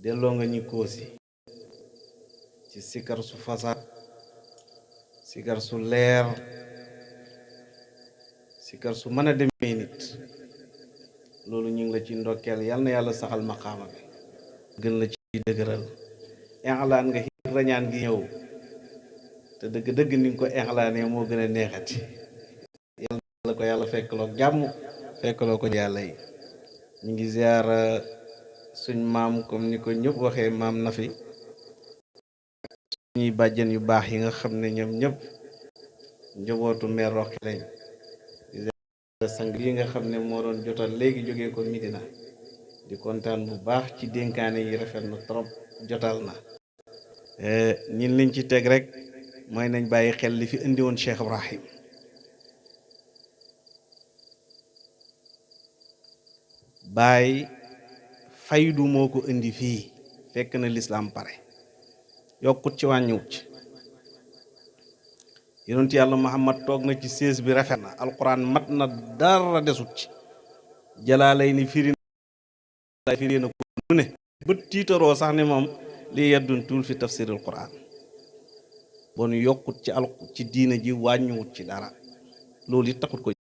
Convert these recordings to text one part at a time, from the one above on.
delloo nga ñu koosi ci sikar su fasaat sikar su leer sikar su mën a demee nit loolu ñu ngi la ci ndokkeel yal na yàlla saxal maqaama bi gën la ci dëgëral inlaan nga xiir rañaan gi ñëw te dëgg-dëgg ni nga ko inlaanee moo gën a neexati yàlla ko yàlla fekkloo jàmm fekkloo ko yàlla yi ñu ngi ziyaara suñ maam comme ni ko ñëpp waxee maam na fi suñuy bàjjen yu baax yi nga xam ne ñoom ñëpp njabootu meer roxi lañ sang yi nga xam ne moo doon jotal léegi jógee ko Medina di kontaan bu baax ci dénkaane yi rafet na trop jotal na ñin liñ ci teg rek mooy nañ bàyyi xel li fi indi woon Cheikh Ibrahim Baay faydu moo ko indi fii fekk na lislaam pare yokkut ci wàññiwut ci yonent yàlla Muhammad toog na ci sées bi rafet na alquran mat na dara desut ci jalaalay ni firi na ko mu ne bët tiitaroo sax ne moom li yeddun tuul fi tafsiril quran bon yokkut ci diina ji wàññiwut ci dara loolu it taxut ko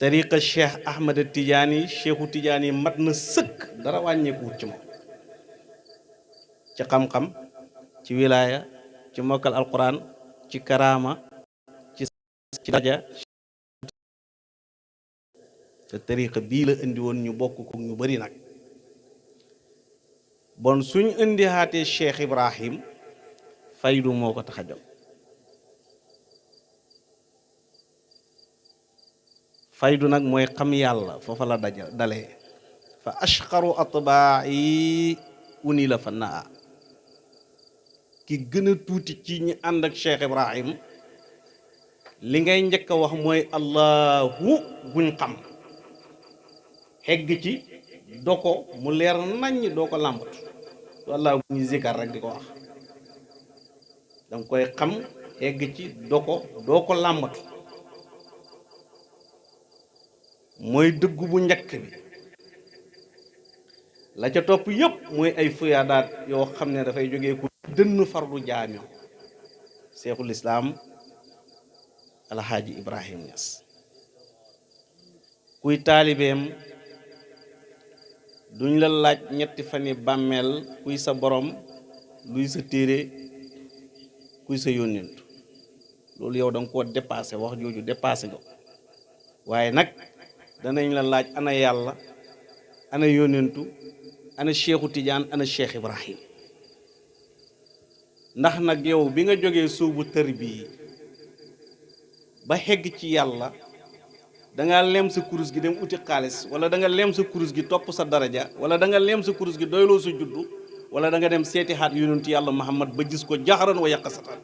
tariqa cheikh ahmad tijaani cheikhu tijaani mat na sëkk dara wàññeekuwut ci moom ci xam-xam ci wilaaya ci mokkal alquran ci karaama ci daraja te tariqa bii la indi woon ñu bokk ko ñu bari nag bon suñ indi haatee Cheikh Ibrahim faydu moo ko tax a jóg faydu nag mooy xam yàlla foofa la dalee fa ashqaru atbaa'i uni la fa naa ki gën a tuuti ci ñi ànd ak Cheikh Ibrahim li ngay njëkk a wax mooy allahu buñ xam xegg ci doo ko mu leer naññ doo ko làmbatu walla bu ñu zikar rek di ko wax danga koy xam xegg ci doo ko làmbatu mooy dëggu bu njëkk bi la ca topp yépp mooy ay fuyaadaat yoo xam ne dafay jógee ku dënn fardu jaamio seexul islaam alxaaji Ibrahim Ñas kuy taalibeem duñ la laaj ñetti fani bàmmeel kuy sa borom luy sa téere kuy sa yónnentu loolu yow danga koo dépassé wax jooju dépassé nga waaye nag danañ la laaj ana yàlla ana yónnentu ana cheikhu Tidiane ana cheikh Ibrahim ndax nag yow bi nga jógee suubu tër bii ba xegg ci yàlla danga lem sa kurus gi dem uti xaalis wala danga lem sa kurus gi topp sa daraja wala danga lem sa kurus gi doyloo sa juddu wala danga dem seeti xaat yonent yàlla Muhammad ba gis ko jaxaran wa yaqasatan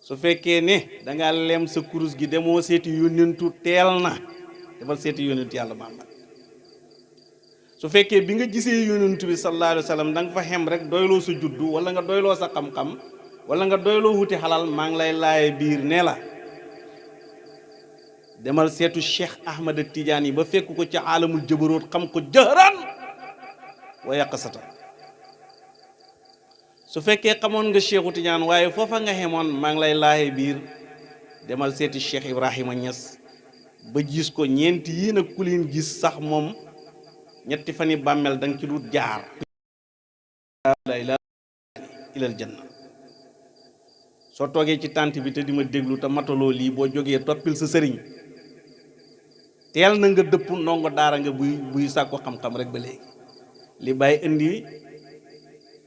su fekkee ne danga lem sa kurus gi demoo seeti yonentu teel na demal seeti yonent yàlla Muhammad su fekkee bi nga gisee yonentu bi sallallahu alayhi wa sallam danga fa xem rek doyloo sa juddu wala nga doyloo sa xam-xam wala nga doyloo wuti xalal maa ngi lay laaye biir ne la demal seetu Cheikh Ahmad Tidiane yi ba fekk ko ci aalamul jabaroot xam ko jëhran wa yaqasata su fekkee xamoon nga Cheikhu Tidiane waaye foofa nga xemoon maa ngi lay laaye biir demal seeti Cheikh Ibrahima Niass ba gis ko ñeenti yii nag ku leen gis sax moom ñetti fani bàmmeel danga ci dut jaar la ilaha ilal janna soo toogee ci tànt bi te di ma déglu te mataloo lii boo jógee toppil sa sëriñ teel na nga dëpp ndongo daara nga buy sàkku xam-xam rek ba léegi li bàyyi indi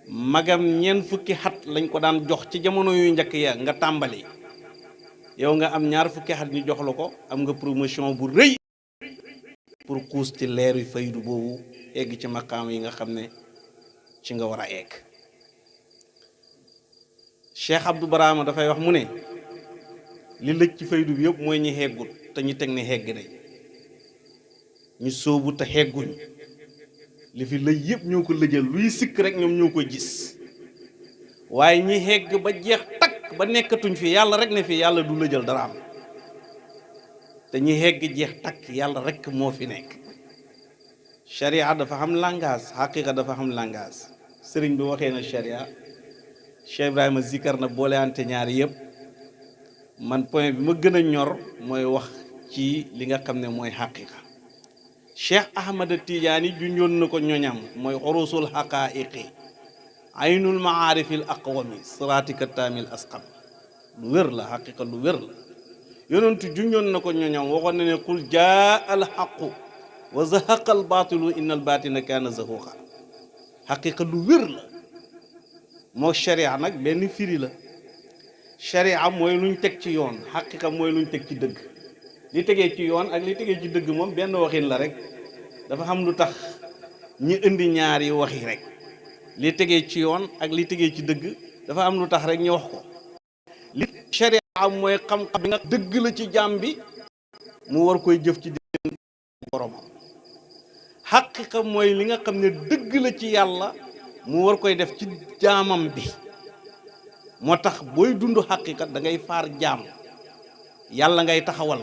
magam ñeent fukki xat lañ ko daan jox ci jamono yu njëkk ya nga tàmbali yow nga am ñaar fukki xat ñu jox la ko am nga promotion bu rëy pour xuus ci leer yu faydu boobu egg ci maqaam yi nga xam ne ci nga war a egg Cheikh Abdou Barama dafay wax mu ne li lëj ci faydu bi yëpp mooy ñi xeggut te ñu teg ne xegg nañ ñu sóobu te xegguñ li fi lëj yëpp ñoo ko lëjal luy sikk rek ñoom ñoo ko gis waaye ñi xegg ba jeex takk ba nekkatuñ fi yàlla rek ne fi yàlla du lëjal dara am te ñi xegg jeex takk yàlla rek moo fi nekk sharia dafa xam langage xaqiqa dafa xam langage sëriñ bi waxee na sharia Cheikh Ibrahima zikar na booleante ñaari yëpp man point bi ma gën a ñor mooy wax ci li nga xam ne mooy xaqiqa Cheikh Ahmad Tidiane junjoon na ko ñoñam mooy xurusul xaqaiqi aynul maarifil aqwami siratika taamil asqam lu wér la xaqiqa lu wér la yonentu junjoon na ko ñoñam waxoon na ne qul jaa al xaqu wa zahaqa al baatilu inna al baatina kaana zahuqa xaqiqa lu wér la moo sharia nag benn firi la sharia mooy luñ teg ci yoon xaqiqa mooy luñ teg ci dëgg li tegee ci yoon ak li tegee ci dëgg moom benn waxin la rek dafa xam lu tax ñi indi ñaari waxi rek li tegee ci yoon ak li tegee ci dëgg dafa am lu tax rek ñu wax ko li sharia mooy xam-xam bi nga dëgg la ci jaam bi mu war koy jëf ci diggante boromam xaqiqa mooy li nga xam ne dëgg la ci yàlla mu war koy def ci jaamam bi moo tax booy dund xaqiqa da ngay faar jaam yàlla ngay taxawal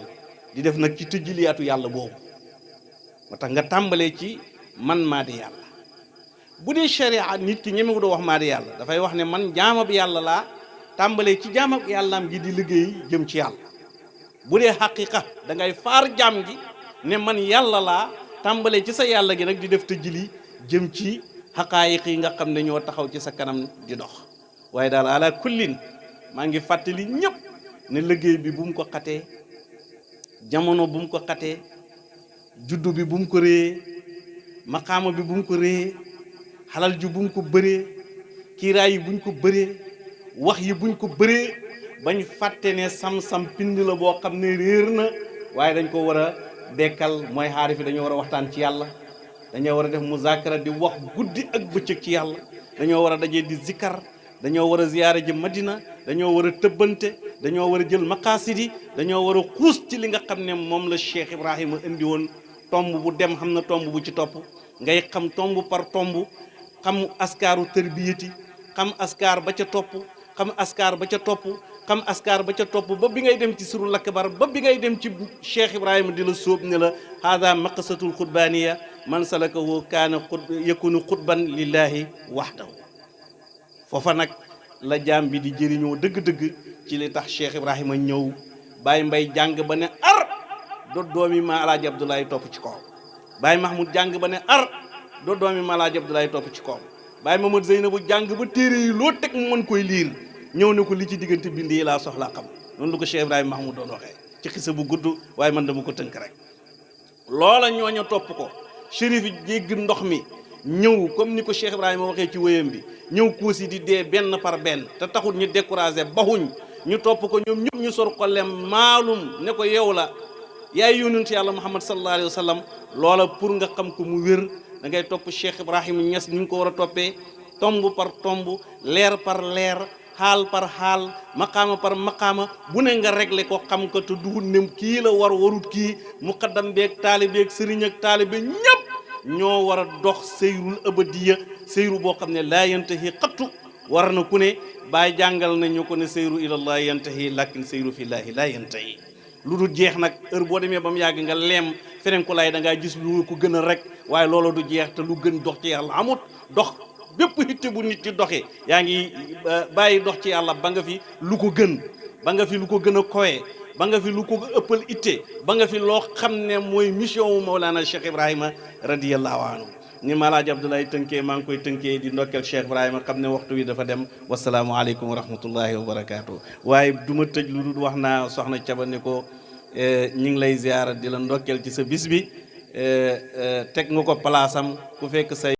di def nag ci tëjiliyaatu yàlla boobu moo tax nga tàmbalee ci man maa di yàlla bu dee sharia nit ki ñemewu doo wax maa di yàlla dafay wax ne man jaamab yàlla laa tàmbalee ci jaamab yàllaam gi di liggéey jëm ci yàlla bu dee xaqiqa da ngay faar jaam gi ne man yàlla laa tàmbalee ci sa yàlla gi nag di def tëjili jëm ci xaqaayiq yi nga xam ne ñoo taxaw ci sa kanam di dox waaye daal ala kullin maa ngi fàttali ñëpp ne liggéey bi bu mu ko xatee jamono bu mu ko xatee juddu bi bu mu ko réyee maqaama bi bu mu ko réyee xalal ji bu mu ko bëree kiiraay yi buñ ko bëree wax yi buñ ko bëree bañ fàtte ne sam-sam pind la boo xam ne réer na waaye dañ ko war a dekkal mooy xaarif yi dañoo war a waxtaan ci yàlla dañoo war a def muzakara di wax guddi ak bëccëg ci yàlla dañoo war a dajee di zikkar dañoo war a ziyaara ji madina dañoo war a tëbbante dañoo war a jël maqaasid yi dañoo war a xuus ci li nga xam ne moom la Cheikh Ibrahima indi woon tomb bu dem xam na tomb bu ci topp ngay xam tomb par tomb xam askaaru tërbiyati xam askar ba ca topp xam askar ba ca topp xam askar ba ca topp ba bi ngay dem ci surul akbar ba bi ngay dem ci Cheikh Ibrahima di la sóob ne la hada maqasatul xutbaaniya man salakahu kaana yakunu xutban lillahi waxdahu foofa nag la jaam bi di jëriñoo dëgg-dëgg ci li tax Cheikh Ibrahima ñëw Baye Mbay jàng ba ne ar do doomi ma alaaji Abdoulaye topp ci kawam Baye Mahmoud jàng ba ne ar do doomi ma alaaji Abdoulaye topp ci kawam Baye Mamadou Zeynabu jàng ba téere yi loo teg mu mën koy liir ñëw ne ko li ci diggante bind yi laa soxlaa xam noonu lu ko Cheikh Ibrahima Mahmoud doon waxee ci xisa bu gudd waaye man dama ko tënk rek loola ñooña topp ko chérif yi jégg ndox mi ñëw comme ni ko Cheikh Ibrahima waxee ci wéyam bi ñëw kuusi di dee benn par benn te taxul ñu découragé baxuñ ñu topp ko ñoom ñëpp ñu sor ko lem maalum ne ko yow la yaay yonent yàlla Muhammad sallallahu alayhi wa sallam loola pour nga xam ko mu wér da ngay topp Cheikh Ibrahima Niass ni nga ko war a toppee tomb par tomb leer par leer xaal par xaal maqaama par maqaama bu ne nga réglé ko xam ko te duhut ne kii la war warut kii muqaddam beeg taalibeeg sëriñ ak taalibe ñëpp ñoo war a dox seyrul abadiya seyru boo xam ne laa yantahi xattu war na ku ne bàyyi jàngal nañu ko ne seyru ilallah yantahi lakin seyru fillaahi laa yantahi lu dul jeex nag heure boo demee ba mu yàgg nga leem feneen ku lay da ngaa gis lu ko gën a rek waaye loolu du jeex te lu gën dox ci yàlla amut dox bépp hitte bu nit ci doxee yaa ngi bàyyi dox ci yàlla ba nga fi lu ko gën ba nga fi lu ko gën a kowe ba nga fi lu ko ëppal itte ba nga fi loo xam ne mooy mission wu Mawlana Cheikh Ibrahima radiyallahu anhu ni ma Alaaji Abdoulaye tënkee maa ngi koy tënkee di ndokkeel Cheikh Ibrahima xam ne waxtu wi dafa dem wasalaamualeykum wa rahmatullahi wa barakaatu. waaye du ma tëj lu dul wax naa soxna Caba ne ko ñu ngi lay ziyaara di la ndokkeel ci sa bis bi teg nga ko palaasam ku fekk say